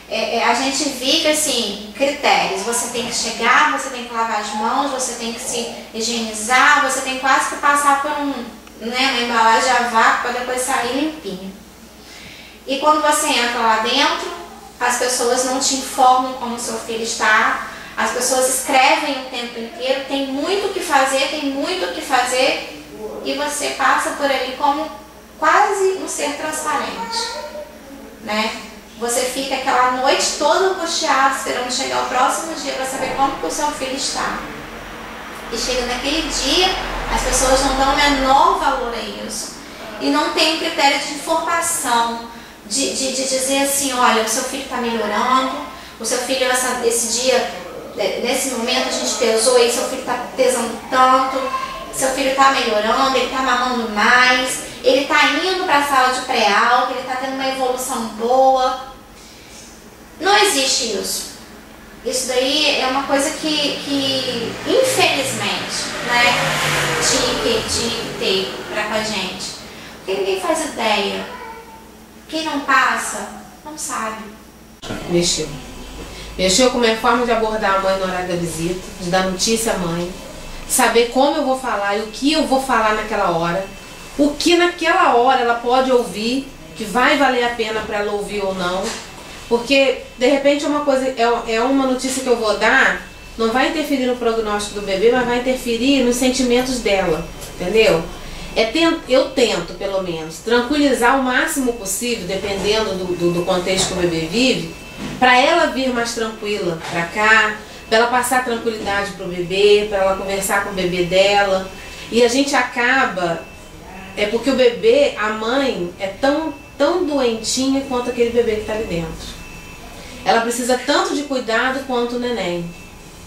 a gente vive assim, critérios. Você tem que chegar, você tem que lavar as mãos, você tem que se higienizar, você tem quase que passar por uma embalagem a vácuo para depois sair limpinho. E quando você entra lá dentro, as pessoas não te informam como seu filho está, as pessoas escrevem o tempo inteiro, tem muito o que fazer, e você passa por ali como quase um ser transparente, né? Você fica aquela noite toda angustiada, esperando chegar o próximo dia para saber como que o seu filho está. E chega naquele dia, as pessoas não dão o menor valor a isso. E não tem um critério de informação, de dizer assim, olha, o seu filho está melhorando, o seu filho esse dia, nesse momento a gente pesou e seu filho está pesando tanto, seu filho está melhorando, ele está mamando mais, ele está indo para a sala de pré-alta, ele está tendo uma evolução boa. Não existe isso. Isso daí é uma coisa que infelizmente, né, tinha que ter com a gente. Porque ninguém faz ideia. Quem não passa, não sabe. Mexeu com a minha forma de abordar a mãe no horário da visita, de dar notícia à mãe, saber como eu vou falar e o que eu vou falar naquela hora, o que naquela hora ela pode ouvir, que vai valer a pena para ela ouvir ou não, porque de repente é uma notícia que eu vou dar, não vai interferir no prognóstico do bebê, mas vai interferir nos sentimentos dela, entendeu? Eu tento, pelo menos, tranquilizar o máximo possível, dependendo do contexto que o bebê vive, para ela vir mais tranquila para cá, para ela passar tranquilidade para o bebê, para ela conversar com o bebê dela. E a gente acaba, porque o bebê, a mãe, é tão doentinha quanto aquele bebê que está ali dentro. Ela precisa tanto de cuidado quanto o neném,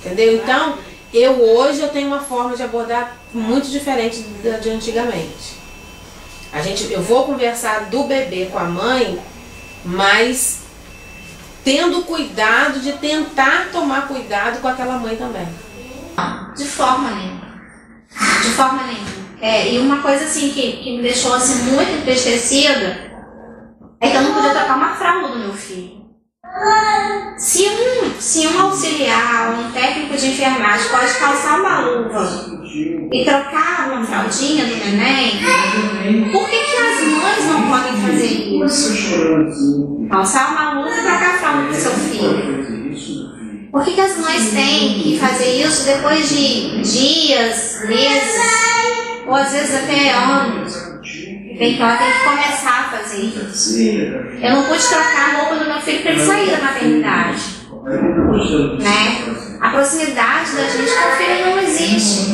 entendeu? Então, hoje eu tenho uma forma de abordar muito diferente da de antigamente. Eu vou conversar do bebê com a mãe, mas tendo cuidado de tentar tomar cuidado com aquela mãe também. De forma nenhuma. De forma nenhuma. E uma coisa assim que me deixou assim, muito entristecida é que eu não podia trocar uma fralda do meu filho. Se um auxiliar, um técnico de enfermagem pode calçar uma luva e trocar uma fraldinha do neném, por que as mães não podem fazer isso? Calçar uma luva e trocar a fralda do seu filho. Por que as mães têm que fazer isso depois de dias, meses, ou às vezes até anos? Então ela tem que começar a fazer isso. Eu não pude trocar a roupa do meu filho para ele sair da maternidade, né? A proximidade da gente com o filho não existe.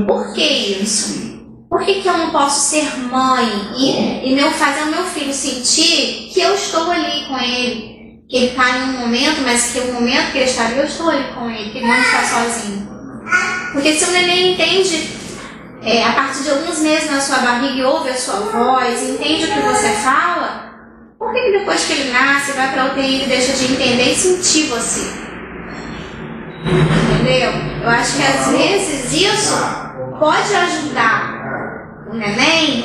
Por que isso? Por que eu não posso ser mãe e fazer o meu filho sentir que eu estou ali com ele? Que ele está em um momento, mas que o momento que ele está ali, eu estou ali com ele, que ele não está sozinho. Porque se o neném entende, a partir de alguns meses na sua barriga e ouve a sua voz, entende o que você fala, por que depois que ele nasce, vai para a UTI e deixa de entender e sentir você? Entendeu? Eu acho que às vezes isso pode ajudar o neném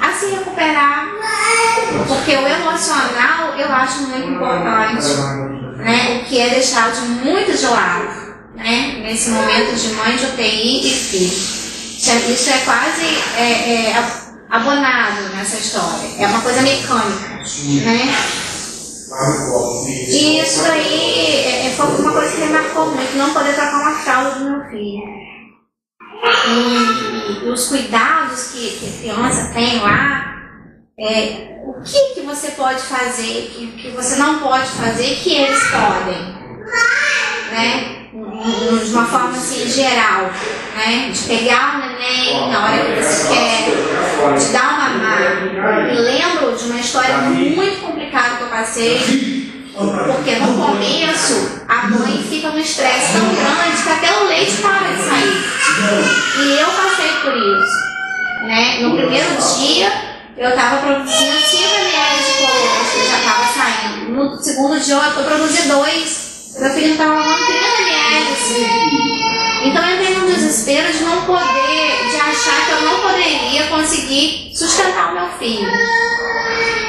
a se recuperar, porque o emocional eu acho muito importante, né? O que é deixado muito de lado, né? Nesse momento de mãe de UTI e filho. Isso é quase abonado nessa história. É uma coisa mecânica, né? E isso aí foi uma coisa que me marcou muito, não poder trocar uma fralda do meu filho. E os cuidados que a criança tem lá, o que você pode fazer, que você não pode fazer, que eles podem, né? De uma forma assim geral, né? De pegar o neném na hora que você quer, de dar uma mamar. Eu lembro de uma história muito complicada que eu passei, porque no começo a mãe fica num estresse tão grande que até o leite para de sair. E eu passei por isso, né? No primeiro dia eu estava produzindo 5 ml de colostro, eu já estava saindo. No segundo dia eu produzi 2. Meu filho estava mamando 30 ml. Então eu entrei num desespero de não poder, de achar que eu não poderia conseguir sustentar o meu filho.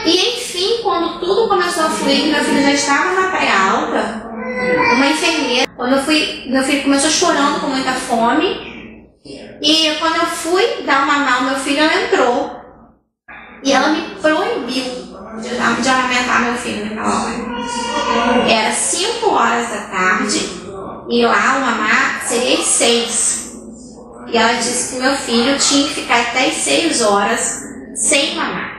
E enfim, quando tudo começou a fluir, meu filho já estava na pré-alta, uma enfermeira, quando meu filho começou chorando com muita fome, e quando eu fui dar uma mamar ao meu filho, ela entrou. E ela me proibiu de amamentar meu filho naquela hora. Era 5 horas da tarde, e lá o mamar seria às 6. E ela disse que meu filho tinha que ficar até às 6 horas sem mamar.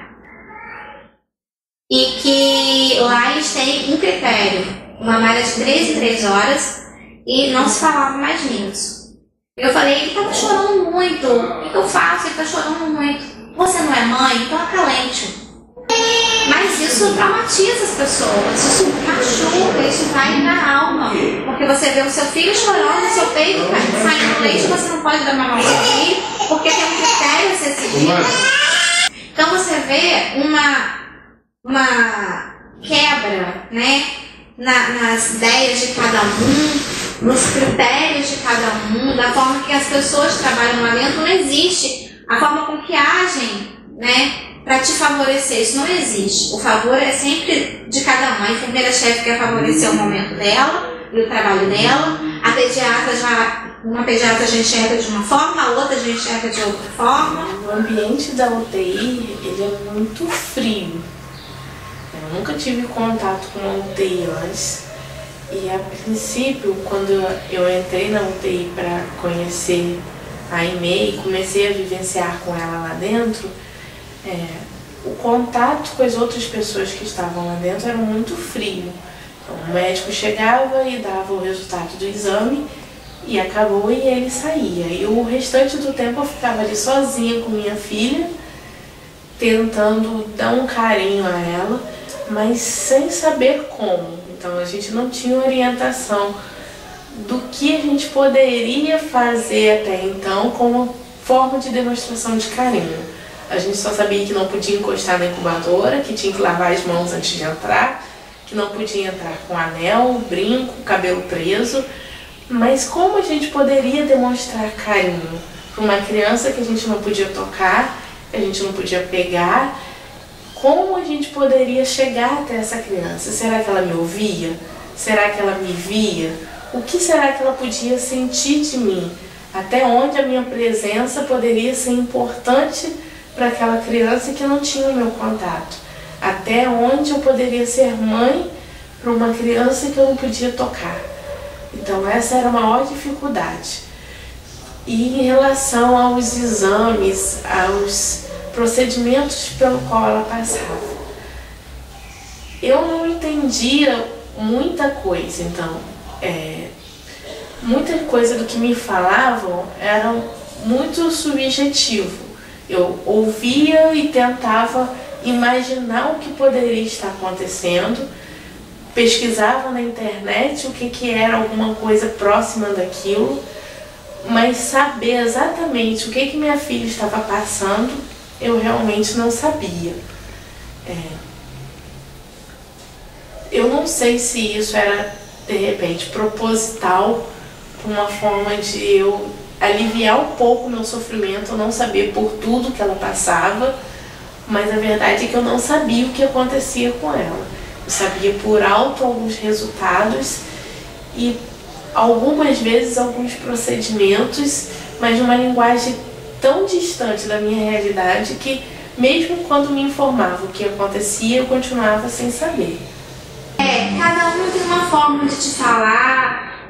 E que lá eles têm um critério. O mamar era de 3 em 3 horas e não se falava mais nisso. Eu falei, ele estava chorando muito. O que eu faço? Ele está chorando muito. Você não é mãe? Então acalente-o. Mas isso traumatiza as pessoas, isso machuca, isso vai na alma. Porque você vê o seu filho chorando, o seu peito saindo leite, você não pode dar mamar ao seu filho, porque tem um critério a ser seguido. Então você vê uma quebra, né, nas ideias de cada um, nos critérios de cada um, da forma que as pessoas trabalham lá dentro. Não existe a forma com que agem, né, para te favorecer. Isso não existe. O favor é sempre de cada um. A enfermeira-chefe quer favorecer o momento dela e o trabalho dela. A pediatra uma pediatra já enxerga de uma forma, a outra já enxerga de outra forma. O ambiente da UTI, ele é muito frio. Eu nunca tive contato com uma UTI antes. E a princípio, quando eu entrei na UTI para conhecer a Aimee e comecei a vivenciar com ela lá dentro, o contato com as outras pessoas que estavam lá dentro era muito frio. Então, o médico chegava e dava o resultado do exame e acabou, e ele saía. E o restante do tempo eu ficava ali sozinha com minha filha, tentando dar um carinho a ela, mas sem saber como. Então a gente não tinha orientação do que a gente poderia fazer até então como forma de demonstração de carinho. A gente só sabia que não podia encostar na incubadora, que tinha que lavar as mãos antes de entrar, que não podia entrar com anel, brinco, cabelo preso. Mas como a gente poderia demonstrar carinho para uma criança que a gente não podia tocar, que a gente não podia pegar? Como a gente poderia chegar até essa criança? Será que ela me ouvia? Será que ela me via? O que será que ela podia sentir de mim? Até onde a minha presença poderia ser importante para aquela criança que não tinha o meu contato? Até onde eu poderia ser mãe para uma criança que eu não podia tocar? Então essa era a maior dificuldade. E em relação aos exames, aos procedimentos pelo qual ela passava, eu não entendia muita coisa. Então, muita coisa do que me falavam era muito subjetivo. Eu ouvia e tentava imaginar o que poderia estar acontecendo, pesquisava na internet o que era alguma coisa próxima daquilo, mas saber exatamente o que minha filha estava passando, eu realmente não sabia. Eu não sei se isso era, de repente, proposital, uma forma de eu aliviar um pouco o meu sofrimento, eu não saber por tudo que ela passava, mas a verdade é que eu não sabia o que acontecia com ela. Eu sabia por alto alguns resultados e algumas vezes alguns procedimentos, mas numa linguagem tão distante da minha realidade que mesmo quando me informava o que acontecia, eu continuava sem saber. Cada um tem uma forma de te falar.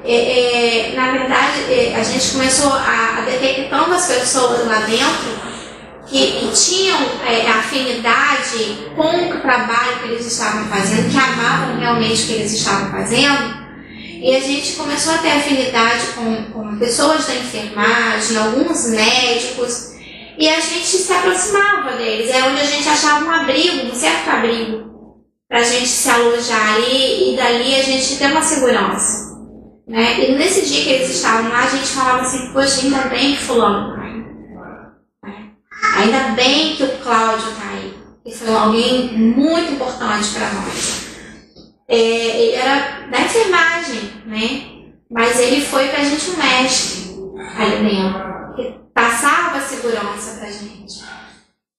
Na verdade, a gente começou a detectando as pessoas lá dentro que tinham afinidade com o trabalho que eles estavam fazendo, que amavam realmente o que eles estavam fazendo. E a gente começou a ter afinidade com pessoas da enfermagem, alguns médicos, e a gente se aproximava deles. É onde a gente achava um abrigo, um certo abrigo, para a gente se alojar ali, e dali a gente ter uma segurança. Né? E nesse dia que eles estavam lá, a gente falava assim, poxa, ainda bem que fulano tá aí. Ainda bem que o Cláudio tá aí. Que foi alguém muito importante para nós. Ele era da enfermagem, né? Mas ele foi pra gente um mestre ali dentro. Que passava segurança pra gente.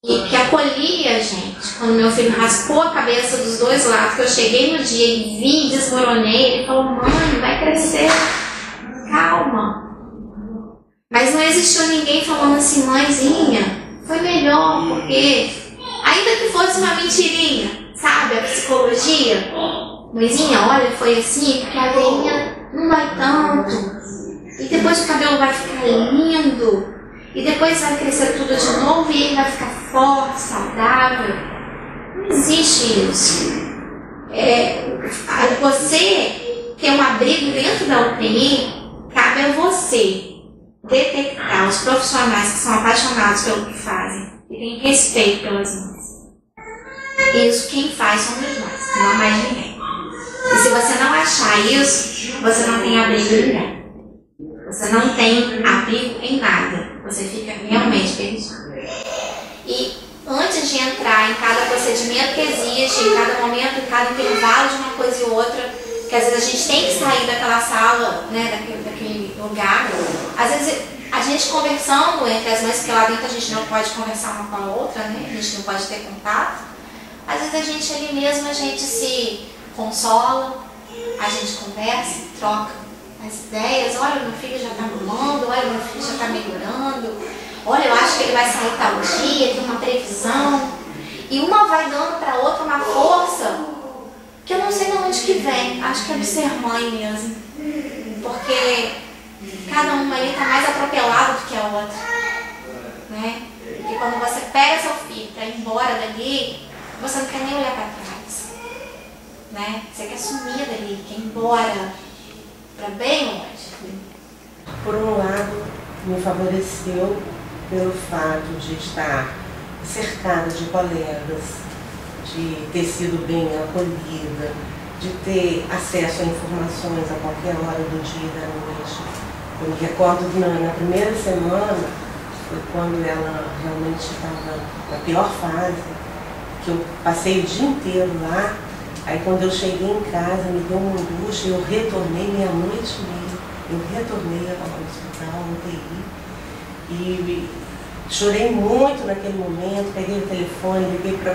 E que acolhia a gente. quando meu filho raspou a cabeça dos dois lados, que eu cheguei no dia e vi, desmoronei, ele falou: mãe, vai crescer, calma. Mas não existiu ninguém falando assim: mãezinha, foi melhor, porque ainda que fosse uma mentirinha, sabe, a psicologia, mãezinha, olha, foi assim, porque a veinha não vai tanto, e depois o cabelo vai ficar lindo, e depois vai crescer tudo de novo e ele vai ficar forte, saudável. Não existe isso. Você ter um abrigo dentro da UTI, cabe a você detectar os profissionais que são apaixonados pelo que fazem e têm respeito pelas mães. Isso quem faz somos nós, não mais ninguém. E se você não achar isso, você não tem abrigo em ninguém. Você não tem abrigo em nada. Você fica realmente perdido. E antes de entrar em cada procedimento que existe, em cada momento, em cada intervalo de uma coisa e outra, que às vezes a gente tem que sair daquela sala, né, daquele lugar. Às vezes a gente conversando entre as mães, porque lá dentro a gente não pode conversar uma com a outra, né? A gente não pode ter contato. Às vezes a gente ali mesmo, a gente se consola, a gente conversa, troca as ideias. Olha, meu filho já está mamando, olha, meu filho já está melhorando, olha, eu acho que ele vai sair tal dia, tem uma previsão. E uma vai dando para a outra uma força que eu não sei de onde que vem, acho que é de ser mãe mesmo. Porque cada uma aí está mais atropelada do que a outra, né? Porque quando você pega seu filho para ir embora dali, você não quer nem olhar para trás, né? Você quer sumir dali, quer ir embora para bem longe. Por um lado, me favoreceu pelo fato de estar cercada de colegas, de ter sido bem acolhida, de ter acesso a informações a qualquer hora do dia e da noite. Eu me recordo que na primeira semana, foi quando ela realmente estava na pior fase, que eu passei o dia inteiro lá. Aí quando eu cheguei em casa, me deu uma angústia, eu retornei meia-noite e meia, eu retornei ao hospital, ao UTI, e chorei muito naquele momento, peguei o telefone, liguei para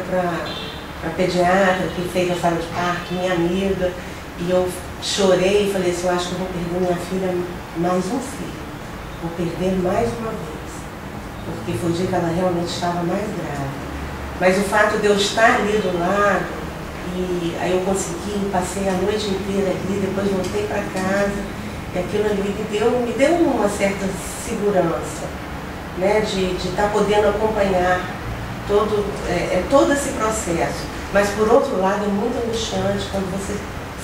a pediatra que fez a sala de parto, minha amiga, e eu chorei e falei assim: eu acho que eu vou perder minha filha mais um filho, vou perder mais uma vez, porque foi o dia que ela realmente estava mais grave. Mas o fato de eu estar ali do lado, e aí eu consegui, passei a noite inteira ali, depois voltei para casa, e aquilo ali me deu uma certa segurança, né, de estar podendo acompanhar todo esse processo. Mas por outro lado é muito angustiante quando você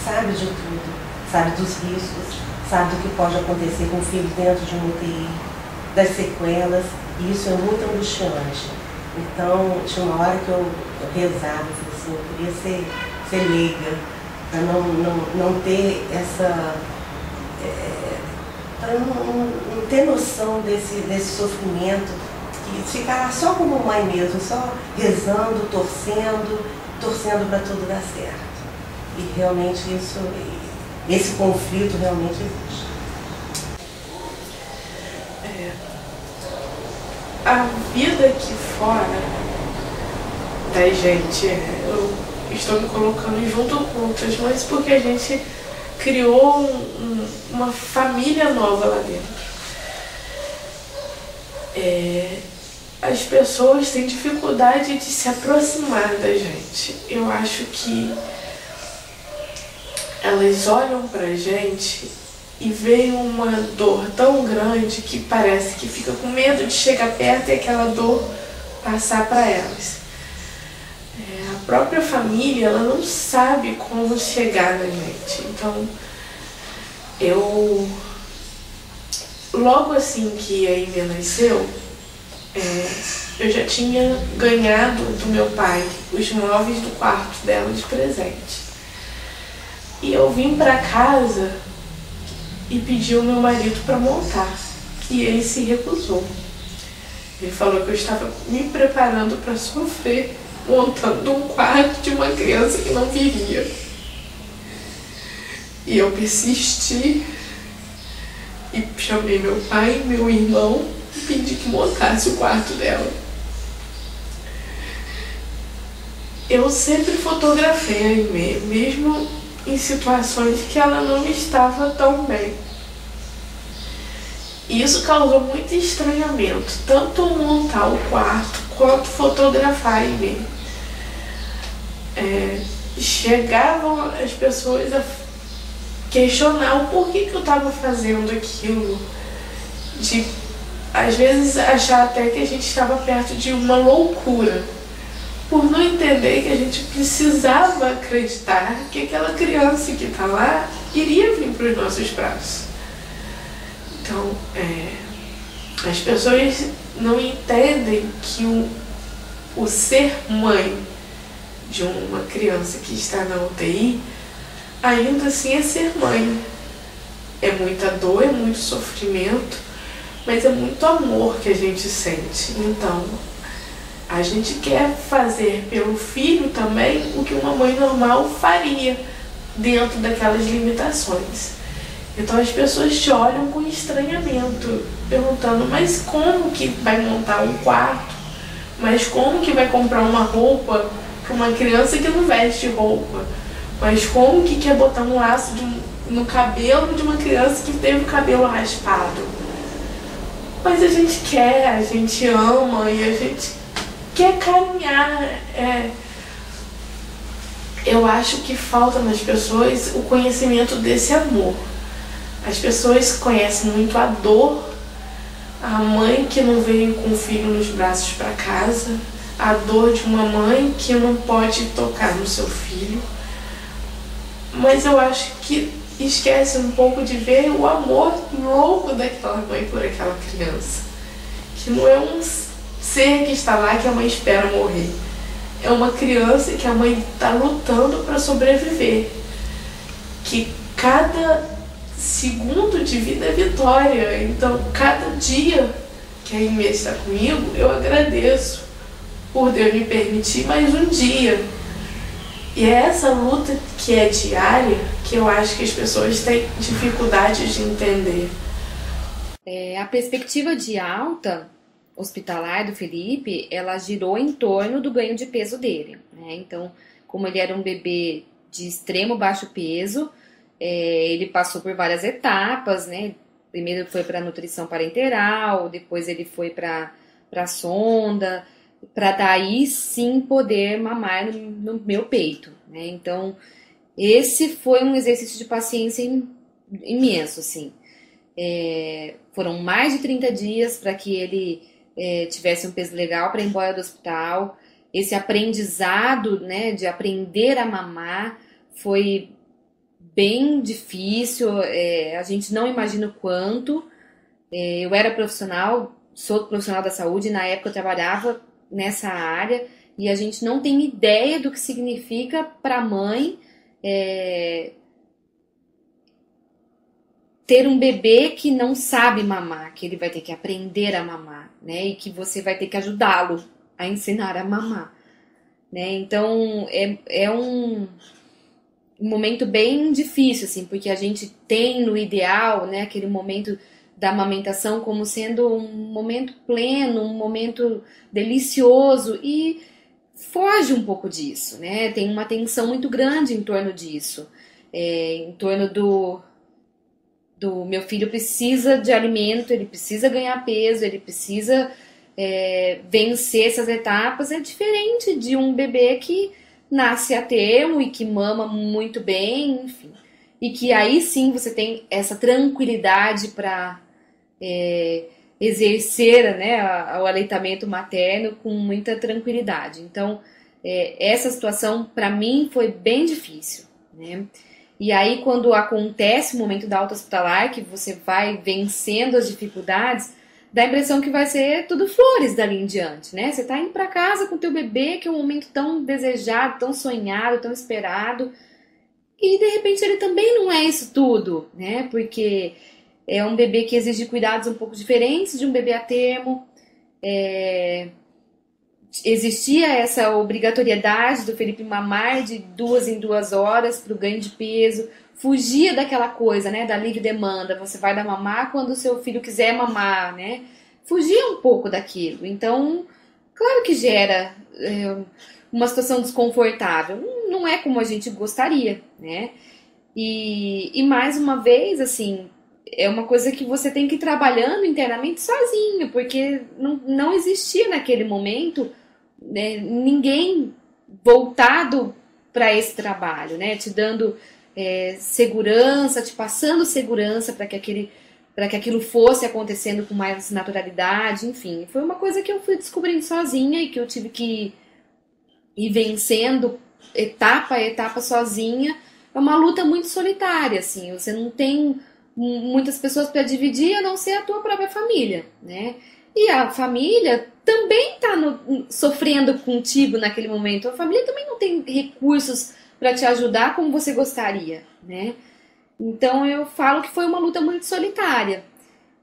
sabe de tudo, sabe dos riscos, sabe do que pode acontecer com o filho dentro de um UTI, das sequelas, e isso é muito angustiante. Então, tinha uma hora que eu rezava, eu falei assim: eu queria ser leiga, para não ter essa... para não ter noção desse sofrimento, que ficar lá só como mãe mesmo, só rezando, torcendo para tudo dar certo. E realmente esse conflito realmente existe. A vida aqui fora da gente, eu estou me colocando junto com outras mães porque a gente criou uma família nova lá dentro. As pessoas têm dificuldade de se aproximar da gente. Eu acho que elas olham pra gente e veem uma dor tão grande que parece que fica com medo de chegar perto e aquela dor passar para elas. A própria família, ela não sabe como chegar na gente. Então, logo assim que a Amy nasceu, eu já tinha ganhado do meu pai os móveis do quarto dela de presente. E eu vim para casa e pedi ao meu marido para montar. E ele se recusou. Ele falou que eu estava me preparando para sofrer montando um quarto de uma criança que não viria. E eu persisti e chamei meu pai e meu irmão e pedi que montasse o quarto dela. eu sempre fotografei a Aimee, mesmo em situações que ela não estava tão bem. E isso causou muito estranhamento, tanto montar o quarto quanto fotografar a Aimee. Chegavam as pessoas a questionar o porquê que eu estava fazendo aquilo, de às vezes achar até que a gente estava perto de uma loucura, por não entender que a gente precisava acreditar que aquela criança que está lá iria vir para os nossos braços. Então, as pessoas não entendem que o ser mãe de uma criança que está na UTI, ainda assim é ser mãe. É muita dor, é muito sofrimento, mas é muito amor que a gente sente. Então, a gente quer fazer pelo filho também o que uma mãe normal faria dentro daquelas limitações. Então as pessoas te olham com estranhamento, perguntando, mas como que vai montar um quarto? Mas como que vai comprar uma roupa para uma criança que não veste roupa? Mas como que quer botar um laço no cabelo de uma criança que teve o cabelo raspado? Mas a gente quer, a gente ama e a gente quer caminhar. Eu acho que falta nas pessoas o conhecimento desse amor. As pessoas conhecem muito a dor, a mãe que não vem com o filho nos braços para casa, a dor de uma mãe que não pode tocar no seu filho. Mas eu acho que esquece um pouco de ver o amor louco daquela mãe por aquela criança. Que não é um ser que está lá que a mãe espera morrer. É uma criança que a mãe está lutando para sobreviver. Que cada segundo de vida é vitória. Então, cada dia que a Aimee está comigo, eu agradeço por Deus me permitir mais um dia. E é essa luta que é diária que eu acho que as pessoas têm dificuldade de entender. A perspectiva de alta hospitalar do Felipe, ela girou em torno do ganho de peso dele, né? Então, como ele era um bebê de extremo baixo peso, ele passou por várias etapas, né? Primeiro foi para nutrição parenteral, depois ele foi para sonda, para daí sim poder mamar no meu peito, né? Então, esse foi um exercício de paciência imenso, assim. Foram mais de 30 dias para que ele tivesse um peso legal para ir embora do hospital. Esse aprendizado, né, de aprender a mamar foi bem difícil, a gente não imagina o quanto. Eu era profissional, sou profissional da saúde, e na época eu trabalhava nessa área, e a gente não tem ideia do que significa para a mãe ter um bebê que não sabe mamar, que ele vai ter que aprender a mamar, né? E que você vai ter que ajudá-lo a ensinar a mamar, né? Então, é um momento bem difícil, assim, porque a gente tem no ideal, né, aquele momento da amamentação como sendo um momento pleno, um momento delicioso, e foge um pouco disso, né? Tem uma tensão muito grande em torno disso, em torno do meu filho precisa de alimento, ele precisa ganhar peso, ele precisa vencer essas etapas. É diferente de um bebê que nasce a termo e que mama muito bem, enfim. E que aí sim você tem essa tranquilidade para exercer, né, o aleitamento materno com muita tranquilidade. Então, essa situação para mim foi bem difícil, né? E aí, quando acontece o momento da alta hospitalar, que você vai vencendo as dificuldades, dá a impressão que vai ser tudo flores dali em diante, né? Você tá indo para casa com o teu bebê, que é um momento tão desejado, tão sonhado, tão esperado, e de repente ele também não é isso tudo, né? Porque é um bebê que exige cuidados um pouco diferentes de um bebê a termo. Existia essa obrigatoriedade do Felipe mamar de 2 em 2 horas para o ganho de peso, fugia daquela coisa, né, da livre demanda, você vai dar mamar quando o seu filho quiser mamar, né, fugia um pouco daquilo. Então, claro que gera uma situação desconfortável. Não é como a gente gostaria, né? E mais uma vez, assim, é uma coisa que você tem que ir trabalhando internamente sozinho, porque não existia naquele momento, né, ninguém voltado para esse trabalho, né? Te dando segurança, te passando segurança para que aquilo fosse acontecendo com mais naturalidade, enfim. Foi uma coisa que eu fui descobrindo sozinha e que eu tive que ir vencendo etapa a etapa sozinha. É uma luta muito solitária, assim. Você não tem muitas pessoas para dividir, a não ser a tua própria família, né? E a família também está sofrendo contigo naquele momento. A família também não tem recursos para te ajudar como você gostaria, né? Então eu falo que foi uma luta muito solitária.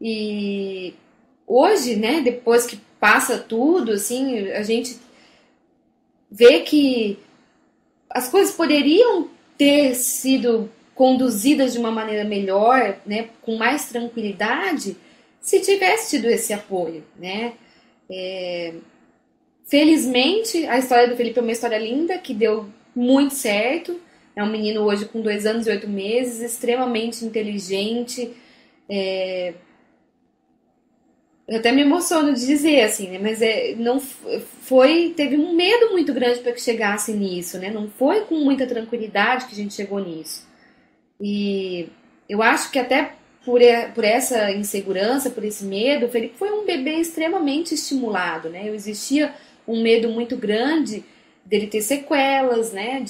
E hoje, né, depois que passa tudo, assim, a gente vê que as coisas poderiam ter sido conduzidas de uma maneira melhor, né, com mais tranquilidade, se tivesse tido esse apoio, né? Felizmente, a história do Felipe é uma história linda, que deu muito certo. É um menino hoje com 2 anos e 8 meses, extremamente inteligente. Eu até me emociono de dizer, assim, né? Mas não foi, teve um medo muito grande para que chegasse nisso, né? Não foi com muita tranquilidade que a gente chegou nisso. E eu acho que até por essa insegurança, por esse medo, o Felipe foi um bebê extremamente estimulado, né? Existia um medo muito grande dele ter sequelas, né?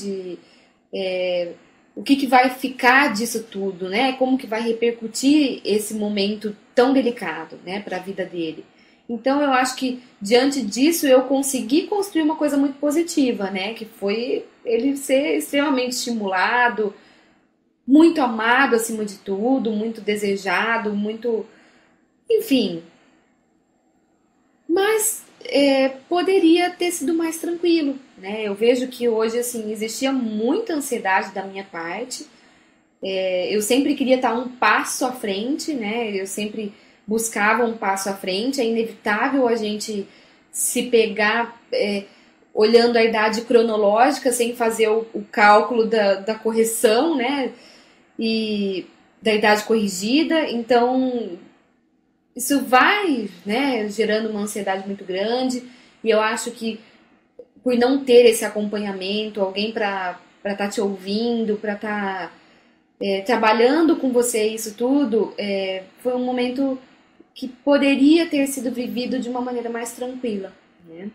O que vai ficar disso tudo, né? Como que vai repercutir esse momento tão delicado, né, para a vida dele. Então eu acho que diante disso eu consegui construir uma coisa muito positiva, né, que foi ele ser extremamente estimulado, muito amado acima de tudo, muito desejado, muito, enfim. Mas poderia ter sido mais tranquilo, né? Eu vejo que hoje assim existia muita ansiedade da minha parte. Eu sempre queria estar um passo à frente, né? Eu sempre buscava um passo à frente. É inevitável a gente se pegar olhando a idade cronológica sem fazer o cálculo da correção, né? E da idade corrigida. Então isso vai, né, gerando uma ansiedade muito grande. E eu acho que por não ter esse acompanhamento, alguém para estar te ouvindo, para estar trabalhando com você isso tudo, foi um momento que poderia ter sido vivido de uma maneira mais tranquila, né?